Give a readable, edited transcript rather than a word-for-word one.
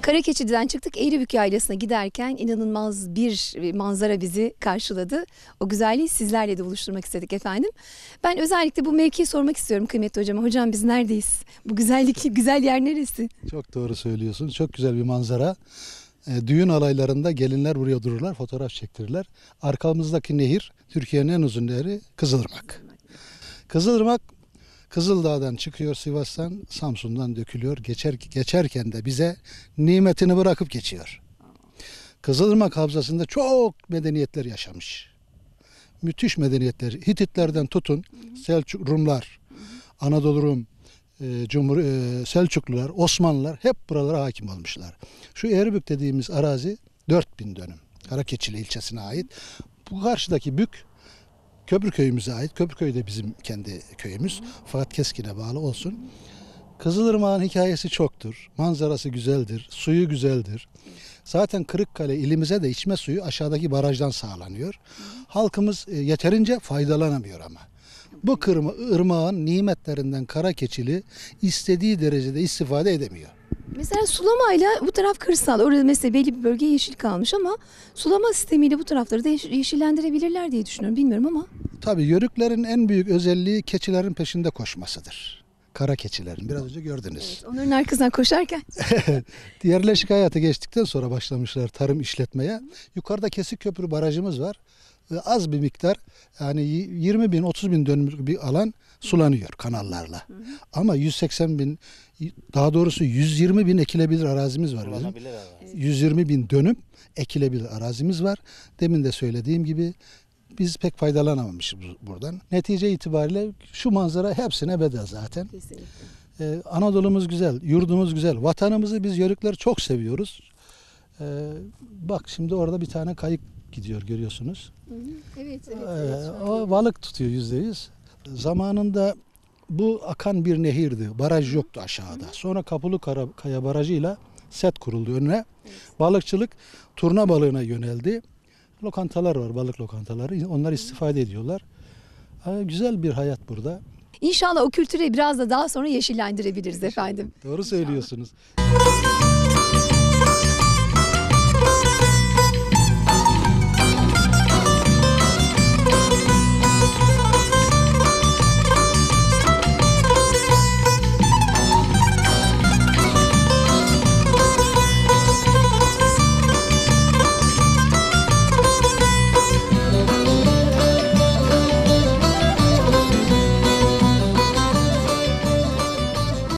Karakeçi'den çıktık, Eğribük Yaylası'na giderken inanılmaz bir manzara bizi karşıladı. O güzelliği sizlerle de buluşturmak istedik efendim. Ben özellikle bu mevkiyi sormak istiyorum kıymetli hocama. Hocam biz neredeyiz? Bu güzel yer neresi? Çok doğru söylüyorsun. Çok güzel bir manzara. Düğün alaylarında gelinler buraya dururlar, fotoğraf çektirirler. Arkamızdaki nehir, Türkiye'nin en uzun nehri Kızılırmak. Kızılırmak, Kızıldağ'dan çıkıyor, Sivas'tan, Samsun'dan dökülüyor. Geçerken de bize nimetini bırakıp geçiyor. Kızılırmak Havzası'nda çok medeniyetler yaşamış. Müthiş medeniyetler. Hititlerden tutun, Selçuk, Rumlar, Anadolu Rum, Selçuklular, Osmanlılar hep buralara hakim olmuşlar. Şu Eğribük dediğimiz arazi 4000 dönüm. Karakeçili ilçesine ait. Bu karşıdaki bük Köprüköy'ümüze ait. Köprüköy de bizim kendi köyümüz. Fakat Keskin'e bağlı olsun. Kızılırmak'ın hikayesi çoktur. Manzarası güzeldir. Suyu güzeldir. Zaten Kırıkkale ilimize de içme suyu aşağıdaki barajdan sağlanıyor. Halkımız yeterince faydalanamıyor ama. Bu ırmağın nimetlerinden Karakeçili istediği derecede istifade edemiyor. Mesela sulamayla bu taraf kırsal. Orada mesela belli bir bölge yeşil kalmış ama sulama sistemiyle bu tarafları da yeşillendirebilirler diye düşünüyorum. Bilmiyorum ama. Tabii yörüklerin en büyük özelliği keçilerin peşinde koşmasıdır. Kara keçilerin. Biraz önce gördünüz. Evet, onların arkasından koşarken. Yerleşik hayata geçtikten sonra başlamışlar tarım işletmeye. Yukarıda Kesikköprü barajımız var. Az bir miktar, yani 20 bin 30 bin dönümlük bir alan sulanıyor kanallarla. Ama 180 bin, daha doğrusu 120 bin ekilebilir arazimiz var bizim. 120 bin dönüm ekilebilir arazimiz var. Demin de söylediğim gibi biz pek faydalanamamışız buradan. Netice itibariyle şu manzara hepsine bedel zaten. Kesinlikle. Anadolu'muz güzel, yurdumuz güzel. Vatanımızı biz yörükler çok seviyoruz. Bak şimdi orada bir tane kayık gidiyor, görüyorsunuz. Evet. O balık tutuyor %100. Zamanında bu akan bir nehirdi. Baraj yoktu aşağıda. Sonra Kapılıkaya Barajı'yla set kuruldu önüne. Balıkçılık turna balığına yöneldi. Lokantalar var, balık lokantaları. Onlar istifade ediyorlar. Güzel bir hayat burada. İnşallah o kültürü biraz da daha sonra yeşillendirebiliriz efendim. Doğru söylüyorsunuz.